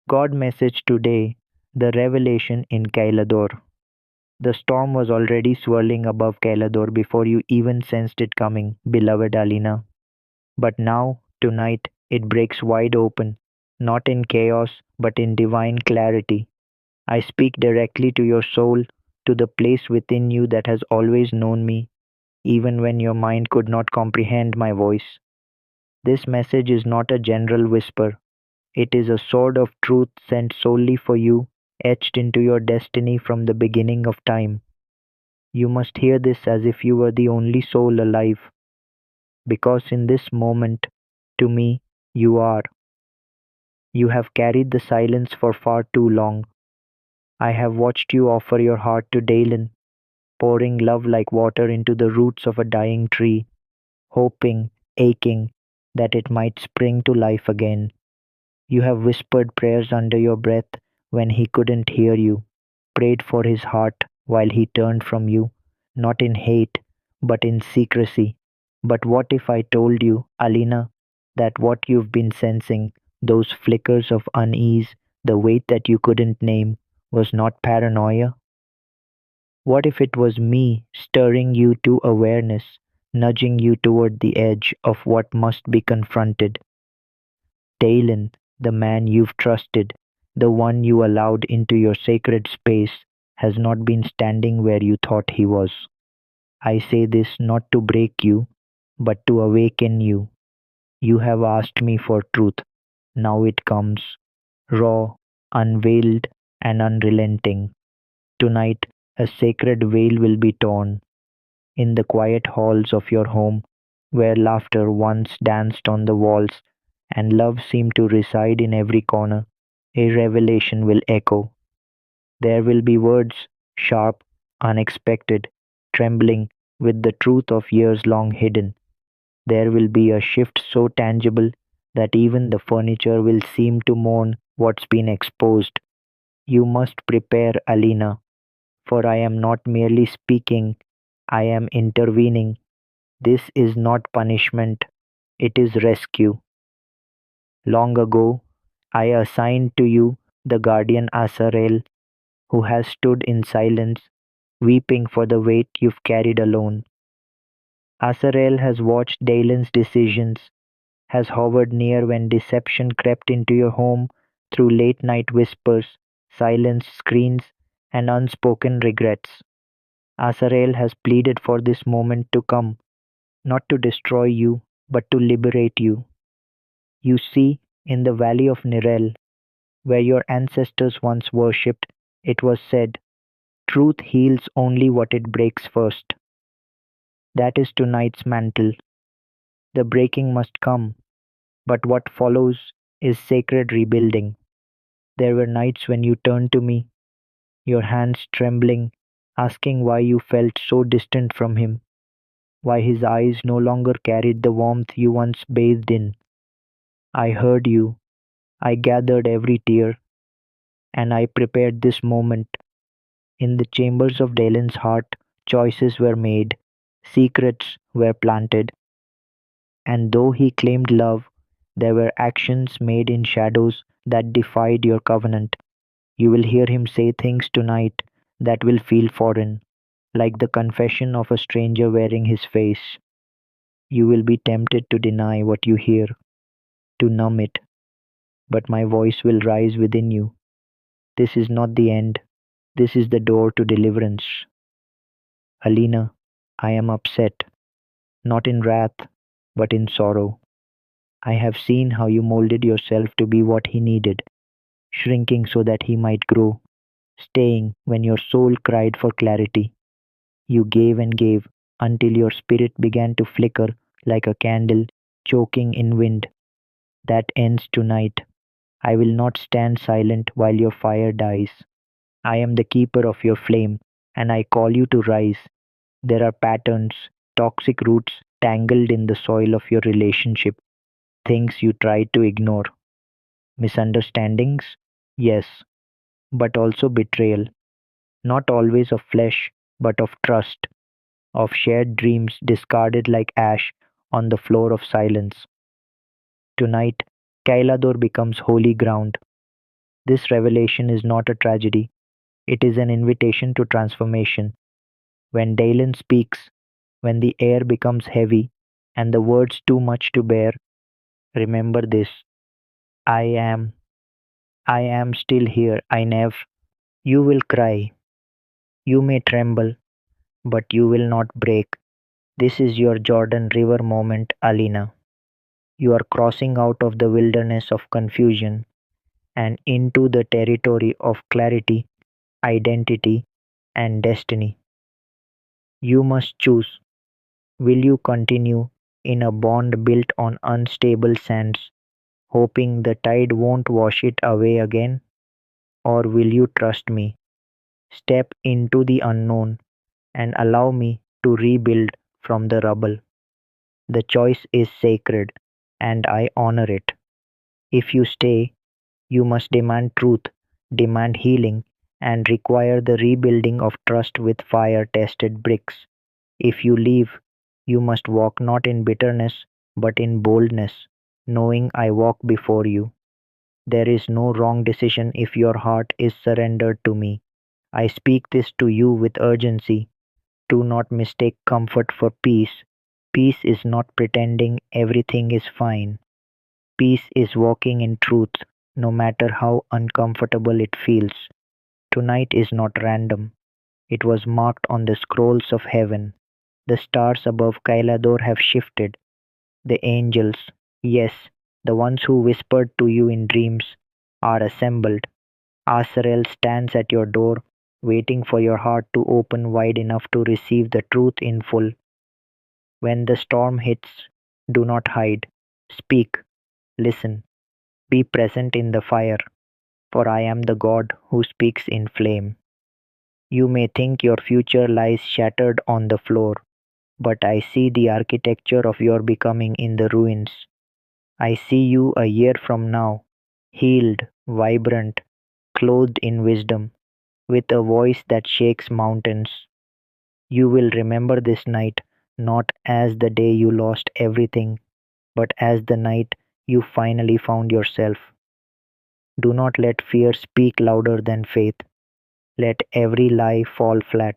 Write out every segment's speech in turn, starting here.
God message today, the revelation in Kailador. The storm was already swirling above Kailador before you even sensed it coming, beloved Alina. But now, tonight, it breaks wide open, not in chaos, but in divine clarity. I speak directly to your soul, to the place within you that has always known me, even when your mind could not comprehend my voice. This message is not a general whisper, it is a sword of truth sent solely for you, etched into your destiny from the beginning of time. You must hear this as if you were the only soul alive, because in this moment, to me, you are. You have carried the silence for far too long. I have watched you offer your heart to Dalen, pouring love like water into the roots of a dying tree, hoping, aching, that it might spring to life again. You have whispered prayers under your breath when he couldn't hear you, prayed for his heart while he turned from you, not in hate, but in secrecy. But what if I told you, Alina, that what you've been sensing, those flickers of unease, the weight that you couldn't name, was not paranoia? What if it was me stirring you to awareness, nudging you toward the edge of what must be confronted? Dalen, the man you've trusted, the one you allowed into your sacred space, has not been standing where you thought he was. I say this not to break you, but to awaken you. You have asked me for truth. Now it comes, raw, unveiled, and unrelenting. Tonight, a sacred veil will be torn in the quiet halls of your home, where laughter once danced on the walls and love seemed to reside in every corner. A revelation will echo. There will be words, sharp, unexpected, trembling with the truth of years long hidden. There will be a shift so tangible that even the furniture will seem to mourn what's been exposed. You must prepare, Alina, for I am not merely speaking, I am intervening. This is not punishment, it is rescue. Long ago, I assigned to you the guardian Asarel, who has stood in silence, weeping for the weight you've carried alone. Asarel has watched Dalen's decisions, has hovered near when deception crept into your home through late night whispers, silenced screens, and unspoken regrets. Asarel has pleaded for this moment to come, not to destroy you, but to liberate you. You see, in the valley of Nirel, where your ancestors once worshipped, it was said, truth heals only what it breaks first. That is tonight's mantle. The breaking must come, but what follows is sacred rebuilding. There were nights when you turned to me, your hands trembling, asking why you felt so distant from him, why his eyes no longer carried the warmth you once bathed in. I heard you, I gathered every tear, and I prepared this moment. In the chambers of Dalen's heart, choices were made, secrets were planted, and though he claimed love, there were actions made in shadows that defied your covenant. You will hear him say things tonight that will feel foreign, like the confession of a stranger wearing his face. You will be tempted to deny what you hear, to numb it, but my voice will rise within you. This is not the end, this is the door to deliverance. Alina, I am upset, not in wrath, but in sorrow. I have seen how you molded yourself to be what he needed, shrinking so that he might grow, staying when your soul cried for clarity. You gave and gave until your spirit began to flicker like a candle choking in wind. That ends tonight. I will not stand silent while your fire dies. I am the keeper of your flame, and I call you to rise. There are patterns, toxic roots tangled in the soil of your relationship, things you tried to ignore. Misunderstandings? Yes, but also betrayal. Not always of flesh, but of trust, of shared dreams discarded like ash on the floor of silence. Tonight, Kailador becomes holy ground. This revelation is not a tragedy, it is an invitation to transformation. When Dalen speaks, when the air becomes heavy and the words too much to bear, remember this: I am, I am still here, I never. You will cry, you may tremble, but you will not break. This is your Jordan River moment, Alina. You are crossing out of the wilderness of confusion and into the territory of clarity, identity, and destiny. You must choose. Will you continue in a bond built on unstable sands, hoping the tide won't wash it away again? Or will you trust me, step into the unknown, and allow me to rebuild from the rubble? The choice is sacred, and I honor it. If you stay, you must demand truth, demand healing, and require the rebuilding of trust with fire tested bricks. If you leave, you must walk not in bitterness, but in boldness, knowing I walk before you. There is no wrong decision if your heart is surrendered to me. I speak this to you with urgency. Do not mistake comfort for peace. Peace is not pretending everything is fine. Peace is walking in truth, no matter how uncomfortable it feels. Tonight is not random. It was marked on the scrolls of heaven. The stars above Kailador have shifted. The angels, yes, the ones who whispered to you in dreams, are assembled. Azrael stands at your door, waiting for your heart to open wide enough to receive the truth in full. When the storm hits, do not hide. Speak, listen, be present in the fire, for I am the God who speaks in flame. You may think your future lies shattered on the floor, but I see the architecture of your becoming in the ruins. I see you a year from now, healed, vibrant, clothed in wisdom, with a voice that shakes mountains. You will remember this night not as the day you lost everything, but as the night you finally found yourself. Do not let fear speak louder than faith. Let every lie fall flat.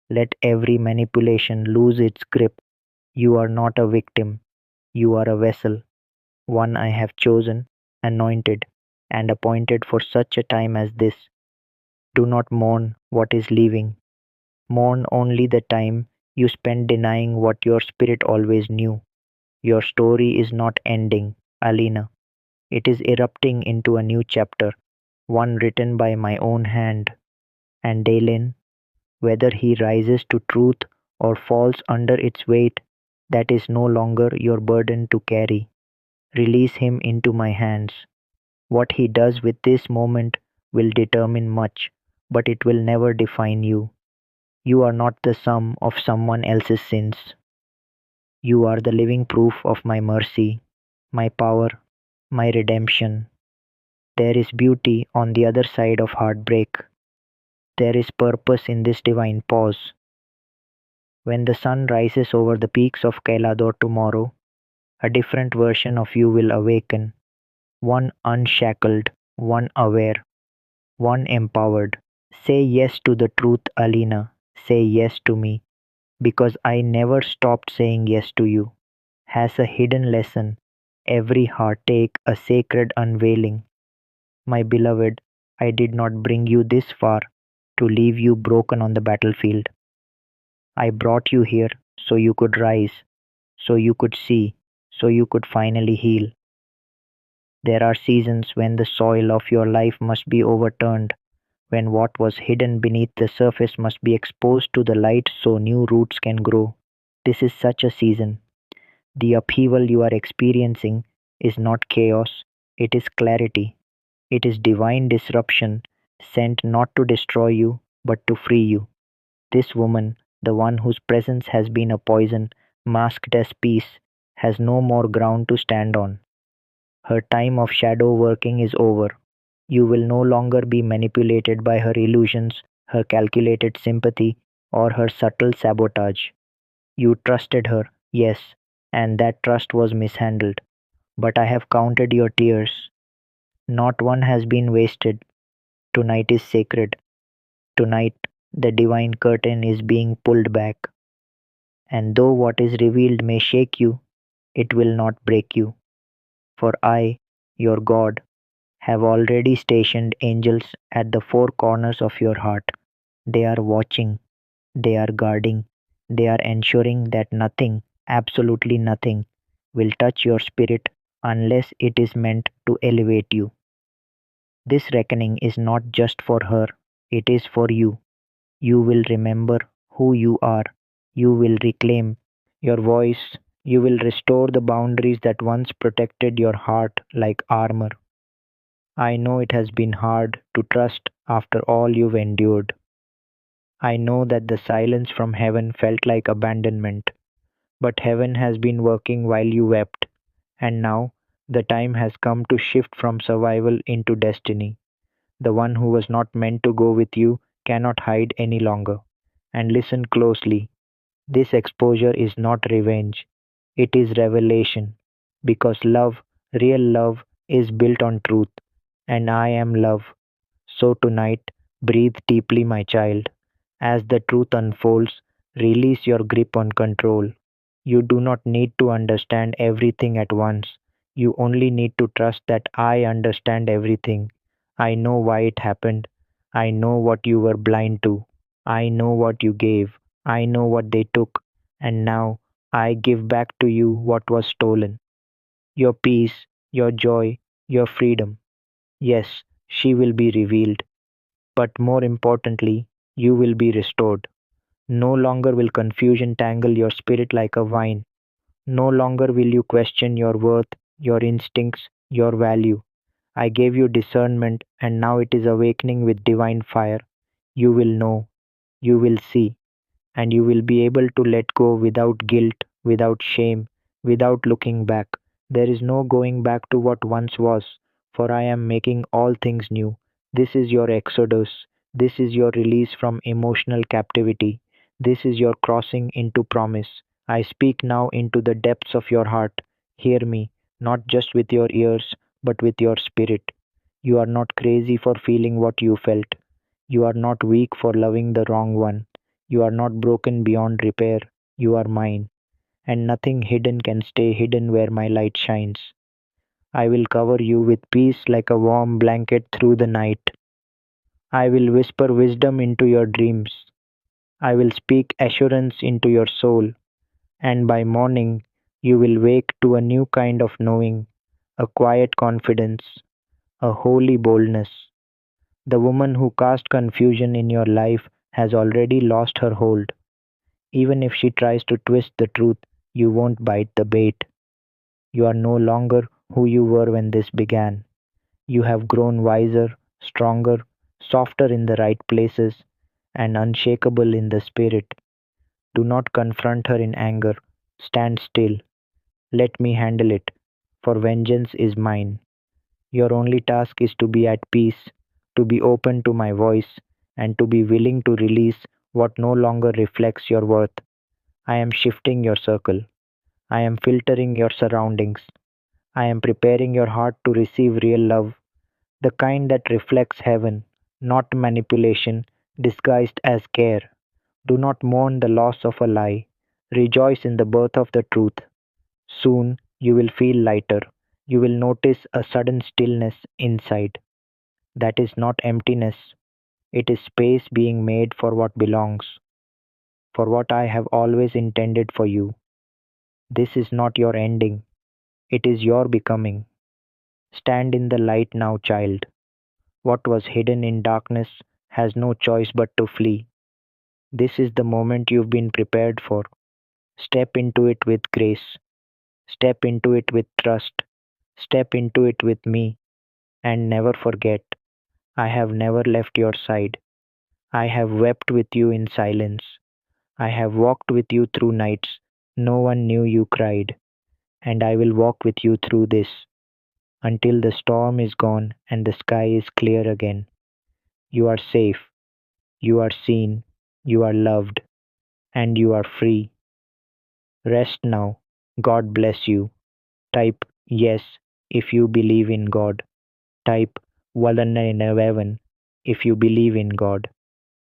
Let every manipulation lose its grip. You are not a victim. You are a vessel, one I have chosen, anointed, and appointed for such a time as this. Do not mourn what is leaving. Mourn only the time you spent denying what your spirit always knew. Your story is not ending, Alina. It is erupting into a new chapter, one written by my own hand. And Dalen, whether he rises to truth or falls under its weight, that is no longer your burden to carry. Release him into my hands. What he does with this moment will determine much, but it will never define you. You are not the sum of someone else's sins. You are the living proof of my mercy, my power, my redemption. There is beauty on the other side of heartbreak. There is purpose in this divine pause. When the sun rises over the peaks of Kailador tomorrow, a different version of you will awaken, one unshackled, one aware, one empowered. Say yes to the truth, Alina. Say yes to me, because I never stopped saying yes to you. Has a hidden lesson, every heartache a sacred unveiling. My beloved, I did not bring you this far to leave you broken on the battlefield. I brought you here so you could rise, so you could see, so you could finally heal. There are seasons when the soil of your life must be overturned, when what was hidden beneath the surface must be exposed to the light so new roots can grow. This is such a season. The upheaval you are experiencing is not chaos, it is clarity. It is divine disruption sent not to destroy you, but to free you. This woman, the one whose presence has been a poison, masked as peace, has no more ground to stand on. Her time of shadow working is over. You will no longer be manipulated by her illusions, her calculated sympathy, or her subtle sabotage. You trusted her, yes, and that trust was mishandled. But I have counted your tears. Not one has been wasted. Tonight is sacred. Tonight, the divine curtain is being pulled back, and though what is revealed may shake you, it will not break you. For I, your God, have already stationed angels at the four corners of your heart. They are watching, they are guarding, they are ensuring that nothing, absolutely nothing, will touch your spirit unless it is meant to elevate you. This reckoning is not just for her, it is for you. You will remember who you are. You will reclaim your voice. You will restore the boundaries that once protected your heart like armor. I know it has been hard to trust after all you've endured. I know that the silence from heaven felt like abandonment, but heaven has been working while you wept, and now the time has come to shift from survival into destiny. The one who was not meant to go with you cannot hide any longer. And listen closely. This exposure is not revenge, it is revelation. Because love, real love, is built on truth. And I am love. So tonight, breathe deeply, my child. As the truth unfolds, release your grip on control. You do not need to understand everything at once. You only need to trust that I understand everything. I know why it happened. I know what you were blind to. I know what you gave. I know what they took. And now I give back to you what was stolen. Your peace, your joy, your freedom. Yes, she will be revealed. But more importantly, you will be restored. No longer will confusion tangle your spirit like a vine. No longer will you question your worth, your instincts, your value. I gave you discernment, and now it is awakening with divine fire. You will know, you will see, and you will be able to let go without guilt, without shame, without looking back. There is no going back to what once was, for I am making all things new. This is your exodus. This is your release from emotional captivity. This is your crossing into promise. I speak now into the depths of your heart. Hear me, not just with your ears, but with your spirit. You are not crazy for feeling what you felt. You are not weak for loving the wrong one. You are not broken beyond repair. You are mine, and nothing hidden can stay hidden where my light shines. I will cover you with peace like a warm blanket through the night. I will whisper wisdom into your dreams. I will speak assurance into your soul, and by morning you will wake to a new kind of knowing, a quiet confidence, a holy boldness. The woman who cast confusion in your life has already lost her hold. Even if she tries to twist the truth, you won't bite the bait. You are no longer who you were when this began. You have grown wiser, stronger, softer in the right places, and unshakable in the spirit. Do not confront her in anger. Stand still. Let me handle it, for vengeance is mine. Your only task is to be at peace, to be open to my voice, and to be willing to release what no longer reflects your worth. I am shifting your circle. I am filtering your surroundings. I am preparing your heart to receive real love, the kind that reflects heaven, not manipulation disguised as care. Do not mourn the loss of a lie. Rejoice in the birth of the truth. Soon you will feel lighter. You will notice a sudden stillness inside. That is not emptiness, it is space being made for what belongs, for what I have always intended for you. This is not your ending, it is your becoming. Stand in the light now, child. What was hidden in darkness has no choice but to flee. This is the moment you've been prepared for. Step into it with grace. Step into it with trust. Step into it with me. And never forget, I have never left your side. I have wept with you in silence. I have walked with you through nights no one knew you cried. And I will walk with you through this until the storm is gone and the sky is clear again. You are safe. You are seen, you are loved, and you are free. Rest now. God bless you. Type yes if you believe in God. Type Valannevan if you believe in God.